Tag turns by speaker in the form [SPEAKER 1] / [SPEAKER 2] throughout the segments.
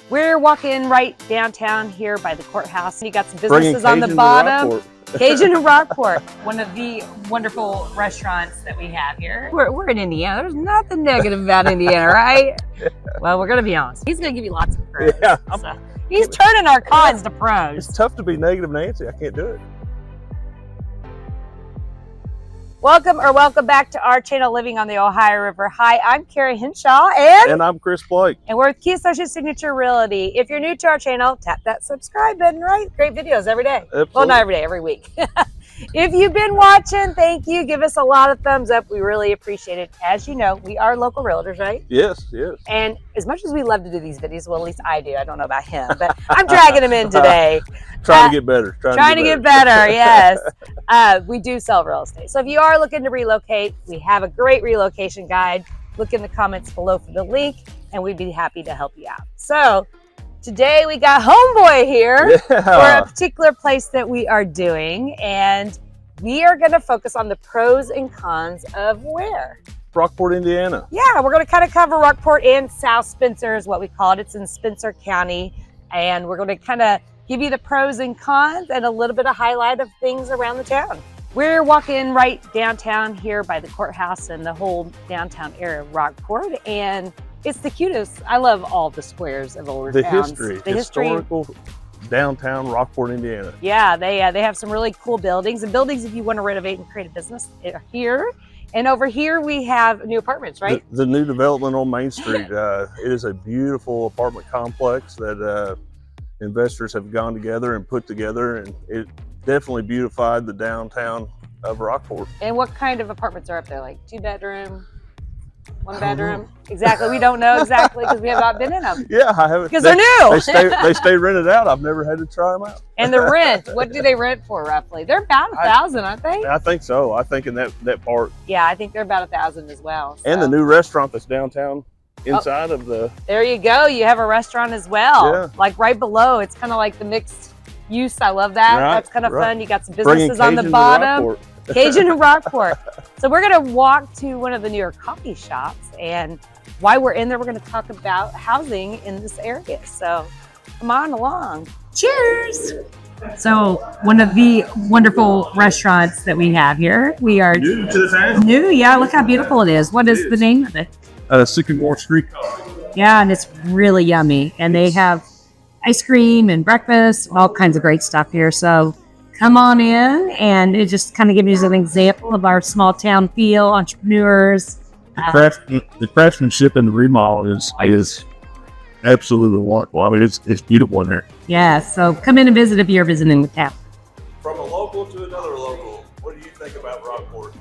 [SPEAKER 1] We're walking right downtown here by the courthouse. You got some businesses on the bottom. Cajun and Rockport, one of the wonderful restaurants that we have here. We're in Indiana. There's nothing negative about Indiana, right? Well, we're going to be honest. He's going to give you lots of pros.
[SPEAKER 2] Yeah,
[SPEAKER 1] so he's turning our cons to pros.
[SPEAKER 2] It's tough to be negative Nancy. I can't do it.
[SPEAKER 1] Welcome back to our channel, Living on the Ohio River. Hi, I'm Carrie Hinshaw.
[SPEAKER 2] And I'm Chris Blake.
[SPEAKER 1] And we're with Key Associates Signature Realty. If you're new to our channel, tap that subscribe button, right? Great videos every day.
[SPEAKER 2] Absolutely.
[SPEAKER 1] Well, not every day, every week. If you've been watching, thank you. Give us a lot of thumbs up. We really appreciate it. As you know, we are local realtors, right?
[SPEAKER 2] Yes, yes.
[SPEAKER 1] And as much as we love to do these videos, well, at least I do. I don't know about him, but I'm dragging him in today.
[SPEAKER 2] Trying to get better.
[SPEAKER 1] Trying to get better, yes. We do sell real estate. So if you are looking to relocate, we have a great relocation guide. Look in the comments below for the link, and we'd be happy to help you out. So today we got Homeboy here for a particular place that we are doing, and we are going to focus on the pros and cons of where?
[SPEAKER 2] Rockport, Indiana.
[SPEAKER 1] Yeah, we're going to kind of cover Rockport and South Spencer is what we call it. It's in Spencer County, and we're going to kind of give you the pros and cons and a little bit of highlight of things around the town. We're walking right downtown here by the courthouse and the whole downtown area of Rockport, and it's the cutest. I love all the squares of older towns. The
[SPEAKER 2] historical downtown Rockport, Indiana.
[SPEAKER 1] Yeah, they have some really cool buildings. And buildings, if you want to renovate and create a business, are here. And over here we have new apartments, right?
[SPEAKER 2] The new development on Main Street. It is a beautiful apartment complex that investors have gone together and put together, and it definitely beautified the downtown of Rockport.
[SPEAKER 1] And what kind of apartments are up there? Like 2-bedroom? 1 bedroom? Exactly. We don't know exactly because we have not been in them.
[SPEAKER 2] Yeah, I haven't.
[SPEAKER 1] Because they're new.
[SPEAKER 2] They stay rented out. I've never had to try them out.
[SPEAKER 1] And the rent, what do they rent for roughly? They're about $1,000, aren't they?
[SPEAKER 2] I think so. I think in that part.
[SPEAKER 1] Yeah, I think they're about $1,000 as well. So.
[SPEAKER 2] And the new restaurant that's downtown inside of the.
[SPEAKER 1] There you go. You have a restaurant as well.
[SPEAKER 2] Yeah.
[SPEAKER 1] Like right below. It's kind of like the mixed use. I love that.
[SPEAKER 2] Right,
[SPEAKER 1] that's kind of fun. You got some businesses on the
[SPEAKER 2] Cajun
[SPEAKER 1] bottom. Cajun and Rockport. So we're going to walk to one of the newer coffee shops, and while we're in there, we're going to talk about housing in this area. So come on along. Cheers. So one of the wonderful restaurants that we have here. We are
[SPEAKER 2] new to the town.
[SPEAKER 1] New, yeah. Look how beautiful it is. What is the name of it?
[SPEAKER 2] Sycamore Street Coffee.
[SPEAKER 1] Yeah, and it's really yummy. And they have ice cream and breakfast, all kinds of great stuff here. So come on in, and it just kind of gives you an example of our small town feel, entrepreneurs.
[SPEAKER 3] The craftsmanship in the remodel is absolutely wonderful. I mean, it's beautiful in there.
[SPEAKER 1] Yeah, so come in and visit if you're visiting the town.
[SPEAKER 2] From a local to another local, what do you think about Rockport?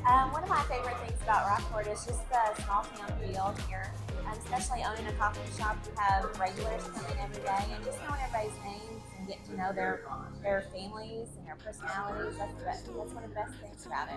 [SPEAKER 4] One of my favorite things about Rockport is just the small town feel here. Especially owning a coffee shop, you have regulars come in every day, and just knowing everybody's names and getting to know their families and their personalities. That's one of the best things about it.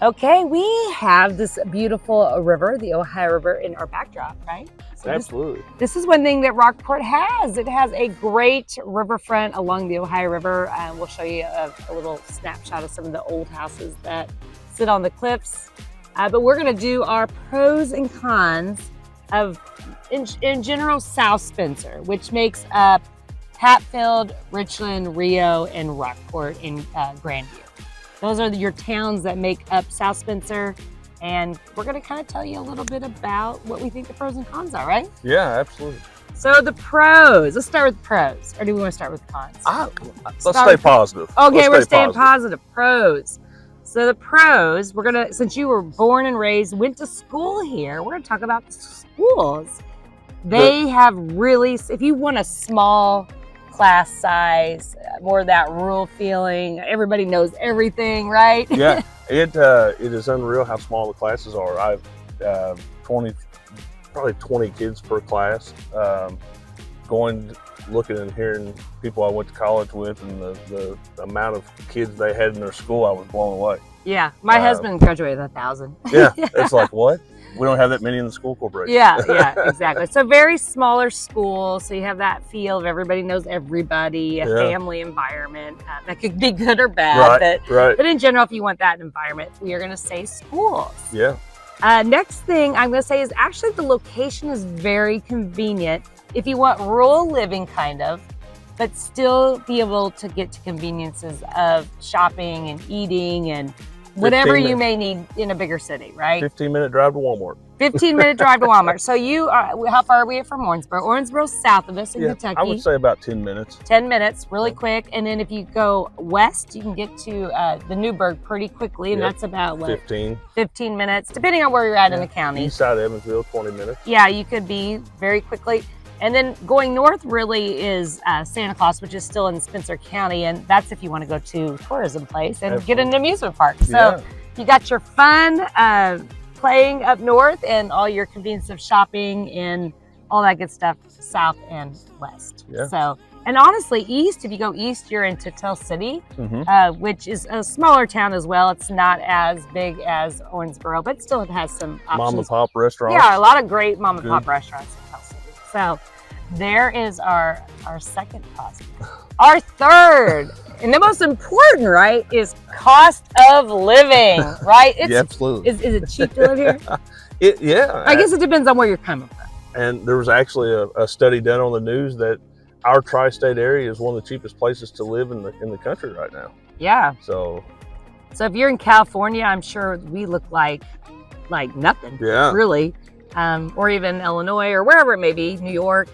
[SPEAKER 1] Okay, we have this beautiful river, the Ohio River, in our backdrop, right? So
[SPEAKER 2] Absolutely.
[SPEAKER 1] This is one thing that Rockport has. It has a great riverfront along the Ohio River. We'll show you a little snapshot of some of the old houses that sit on the cliffs. But we're going to do our pros and cons of, in general, South Spencer, which makes up Hatfield, Richland, Rio, and Rockport in Grandview. Those are your towns that make up South Spencer, and we're going to kind of tell you a little bit about what we think the pros and cons are, right?
[SPEAKER 2] Yeah, absolutely.
[SPEAKER 1] So the pros, let's start with the pros, or do we want to start with the cons?
[SPEAKER 2] Let's stay positive.
[SPEAKER 1] Okay, we're staying positive. Pros. So the pros, we're gonna, since you were born and raised, went to school here, we're gonna talk about the schools. They have really, if you want a small class size, more of that rural feeling, everybody knows everything, right?
[SPEAKER 2] Yeah, it is unreal how small the classes are. I've probably 20 kids per class. Looking and hearing people I went to college with, and the amount of kids they had in their school, I was blown away.
[SPEAKER 1] Yeah, my husband graduated 1,000.
[SPEAKER 2] Yeah, it's like, what? We don't have that many in the school corporation.
[SPEAKER 1] Yeah, exactly. So very smaller school, so you have that feel of everybody knows everybody, a family environment. That could be good or bad, but in general, if you want that environment, we are going to say schools.
[SPEAKER 2] Yeah.
[SPEAKER 1] Next thing I'm going to say is actually the location is very convenient if you want rural living kind of, but still be able to get to conveniences of shopping and eating and whatever you may need in a bigger city, right?
[SPEAKER 2] 15-minute drive to Walmart.
[SPEAKER 1] 15-minute drive to Walmart. So you are, how far are we from Owensboro? Owensboro's south of us in Kentucky.
[SPEAKER 2] I would say about 10 minutes.
[SPEAKER 1] 10 minutes, really quick. And then if you go west, you can get to the Newburgh pretty quickly. And that's about, what? 15 minutes, depending on where you're at in the county.
[SPEAKER 2] East side of Evansville, 20 minutes.
[SPEAKER 1] Yeah, you could be very quickly. And then going north really is Santa Claus, which is still in Spencer County. And that's if you want to go to a tourism place and get an amusement park. So you got your fun playing up north and all your convenience of shopping and all that good stuff south and west. So, and honestly, east, if you go east, you're into Tell City, which is a smaller town as well. It's not as big as Owensboro, but still it has some options.
[SPEAKER 2] Mom and pop restaurants.
[SPEAKER 1] Yeah, a lot of great mom and pop restaurants in Tell City. So there is our second positive. Our third, and the most important, right, is cost of living, right?
[SPEAKER 2] Absolutely.
[SPEAKER 1] Is it cheap to live here?
[SPEAKER 2] I
[SPEAKER 1] guess it depends on where you're coming from.
[SPEAKER 2] And there was actually a study done on the news that our tri-state area is one of the cheapest places to live in the country right now.
[SPEAKER 1] Yeah.
[SPEAKER 2] So
[SPEAKER 1] if you're in California, I'm sure we look like nothing.
[SPEAKER 2] Yeah.
[SPEAKER 1] Really. Or even Illinois or wherever it may be, New York.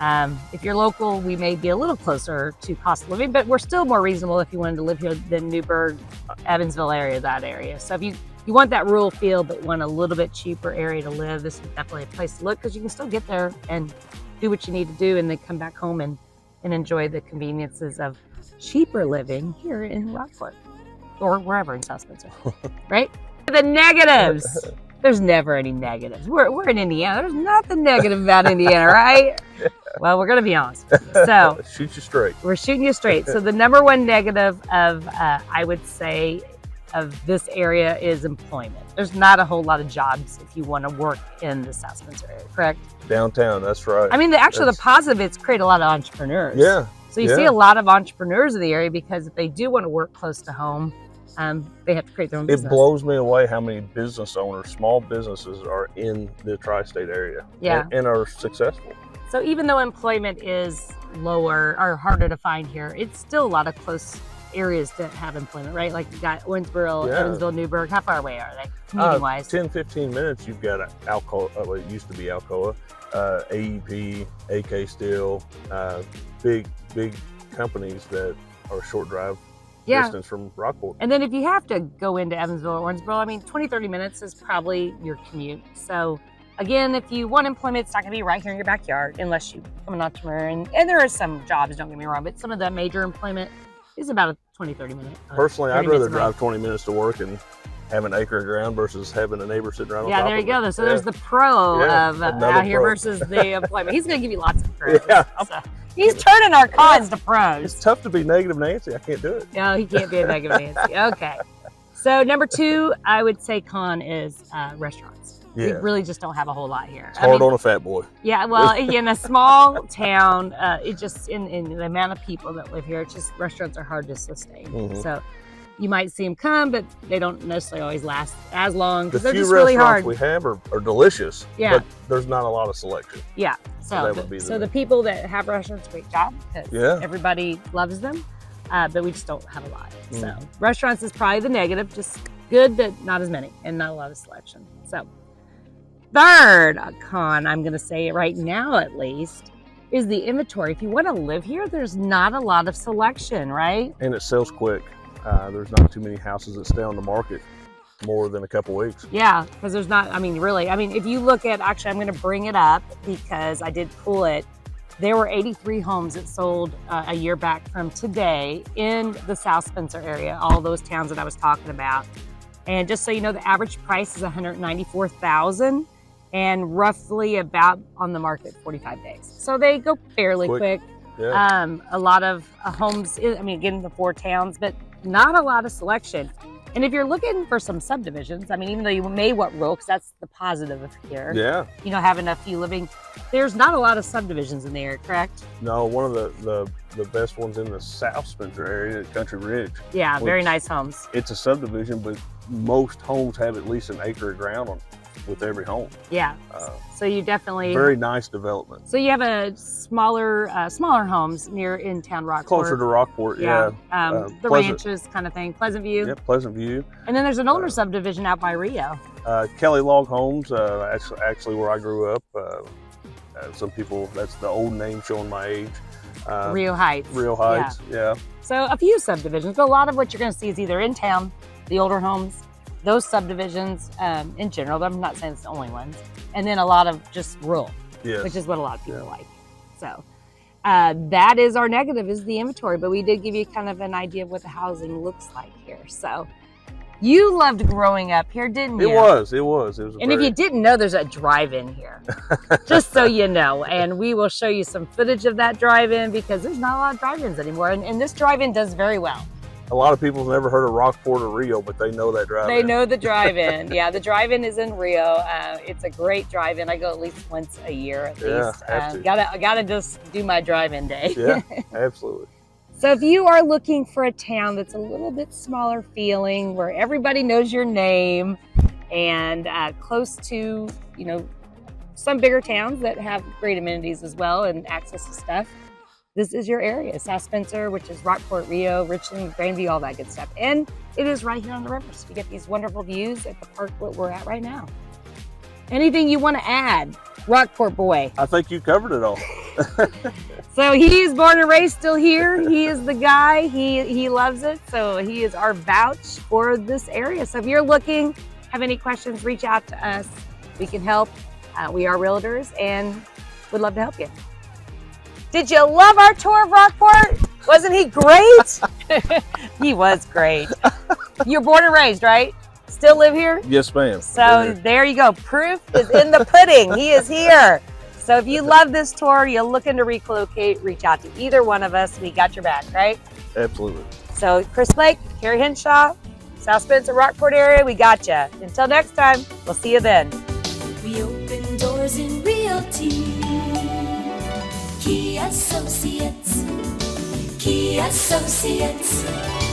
[SPEAKER 1] If you're local, we may be a little closer to cost of living, but we're still more reasonable if you wanted to live here than Newburgh, Evansville area, that area. So if you want that rural feel, but want a little bit cheaper area to live, this is definitely a place to look because you can still get there and do what you need to do and then come back home and enjoy the conveniences of cheaper living here in Rockport or wherever in South Spencer, right? The negatives. There's never any negatives. We're in Indiana. There's nothing negative about Indiana, right? Well, we're going to be honest. So
[SPEAKER 2] shoot you straight.
[SPEAKER 1] We're shooting you straight. So the number one negative of, I would say, of this area is employment. There's not a whole lot of jobs if you want to work in the South Spencer area, correct?
[SPEAKER 2] Downtown, that's right.
[SPEAKER 1] I mean, the positive, it's create a lot of entrepreneurs.
[SPEAKER 2] Yeah.
[SPEAKER 1] So you see a lot of entrepreneurs in the area because if they do want to work close to home, they have to create their own business.
[SPEAKER 2] It blows me away how many business owners, small businesses are in the tri-state area and are successful.
[SPEAKER 1] So even though employment is lower or harder to find here, it's still a lot of close areas that have employment, right? Like you got Owensboro, Evansville, Newburgh. How far away are they, commuting-wise?
[SPEAKER 2] 10, 15 minutes, you've got Alcoa, well, it used to be Alcoa, AEP, AK Steel, big companies that are short drive distance from Rockport.
[SPEAKER 1] And then if you have to go into Evansville or Owensboro, I mean, 20, 30 minutes is probably your commute. So again, if you want employment, it's not going to be right here in your backyard unless you become an entrepreneur. And there are some jobs, don't get me wrong, but some of the major employment is about a 20, 30 minute.
[SPEAKER 2] Personally, I'd rather drive 20 minutes to work and have an acre of ground versus having a neighbor sitting around on top
[SPEAKER 1] there you
[SPEAKER 2] of
[SPEAKER 1] go.
[SPEAKER 2] it.
[SPEAKER 1] So there's the pro of out here versus the employment. He's going to give you lots of pros. So he's turning our cons to pros.
[SPEAKER 2] It's tough to be negative Nancy. I can't do it.
[SPEAKER 1] No, he can't be a negative Nancy. Okay. So number two, I would say con is restaurants. We really just don't have a whole lot here.
[SPEAKER 2] It's hard on a fat boy.
[SPEAKER 1] Yeah, well, in a small town, it just in the amount of people that live here, it's just restaurants are hard to sustain. So you might see them come, but they don't necessarily always last as long because they're just really hard.
[SPEAKER 2] The few restaurants we have are delicious, but there's not a lot of selection.
[SPEAKER 1] Yeah, so the people that have restaurants, great job because everybody loves them, but we just don't have a lot. So restaurants is probably the negative, just good, but not as many and not a lot of selection. So third con, I'm going to say it right now at least, is the inventory. If you want to live here, there's not a lot of selection, right?
[SPEAKER 2] And it sells quick. There's not too many houses that stay on the market more than a couple weeks.
[SPEAKER 1] Yeah, because there's not, I mean, really, I mean, if you look at, actually, I'm going to bring it up because I did pull it. There were 83 homes that sold a year back from today in the South Spencer area, all those towns that I was talking about. And just so you know, the average price is $194,000 and roughly about on the market 45 days. So they go fairly quick.
[SPEAKER 2] Yeah.
[SPEAKER 1] A lot of homes, I mean, again, the 4 towns, but not a lot of selection. And if you're looking for some subdivisions, I mean, even though you may want rural, because that's the positive of here.
[SPEAKER 2] Yeah.
[SPEAKER 1] You know, having a few living, there's not a lot of subdivisions in the area, correct?
[SPEAKER 2] No, one of the best ones in the South Spencer area, Country Ridge.
[SPEAKER 1] Yeah, very nice homes.
[SPEAKER 2] It's a subdivision, but most homes have at least an acre of ground on with every home.
[SPEAKER 1] Yeah. So you definitely
[SPEAKER 2] Very nice development.
[SPEAKER 1] So you have a smaller homes near in town Rockport.
[SPEAKER 2] Closer to Rockport, yeah.
[SPEAKER 1] The ranches kind of thing, Pleasant View.
[SPEAKER 2] Yep, Pleasant View.
[SPEAKER 1] And then there's an older subdivision out by Rio.
[SPEAKER 2] Kelly Log Homes, actually where I grew up. Some people, that's the old name showing my age.
[SPEAKER 1] Rio Heights.
[SPEAKER 2] Rio Heights, yeah.
[SPEAKER 1] So a few subdivisions, but a lot of what you're going to see is either in town, the older homes, those subdivisions in general, but I'm not saying it's the only ones, and then a lot of just rural,
[SPEAKER 2] Yes.
[SPEAKER 1] which is what a lot of people like. So that is our negative, is the inventory, but we did give you kind of an idea of what the housing looks like here. So you loved growing up here, didn't you?
[SPEAKER 2] It was.
[SPEAKER 1] And if you didn't know, there's a drive-in here, just so you know. And we will show you some footage of that drive-in because there's not a lot of drive-ins anymore. And this drive-in does very well.
[SPEAKER 2] A lot of people have never heard of Rockport or Rio, but they know that drive-in.
[SPEAKER 1] They know the drive-in. Yeah, the drive-in is in Rio. It's a great drive-in. I go at least once a year at least. Gotta just do my drive-in day.
[SPEAKER 2] Yeah, absolutely.
[SPEAKER 1] So if you are looking for a town that's a little bit smaller feeling, where everybody knows your name, and close to, you know, some bigger towns that have great amenities as well and access to stuff, this is your area. South Spencer, which is Rockport, Rio, Richland, Grandview, all that good stuff. And it is right here on the river. So you get these wonderful views at the park where we're at right now. Anything you want to add, Rockport boy?
[SPEAKER 2] I think you covered it all.
[SPEAKER 1] So he is born and raised still here. He is the guy. He loves it. So he is our vouch for this area. So if you're looking, have any questions, reach out to us. We can help. We are realtors and would love to help you. Did you love our tour of Rockport? Wasn't he great? He was great. You're born and raised, right? Still live here?
[SPEAKER 2] Yes, ma'am.
[SPEAKER 1] So there you go. Proof is in the pudding. He is here. So if you love this tour, you're looking to relocate, reach out to either one of us. We got your back, right?
[SPEAKER 2] Absolutely.
[SPEAKER 1] So Chris Blake, Carrie Hinshaw, South Spencer, Rockport area, we got you. Until next time, we'll see you then.
[SPEAKER 5] We open doors in realty. Key Associates. Key Associates.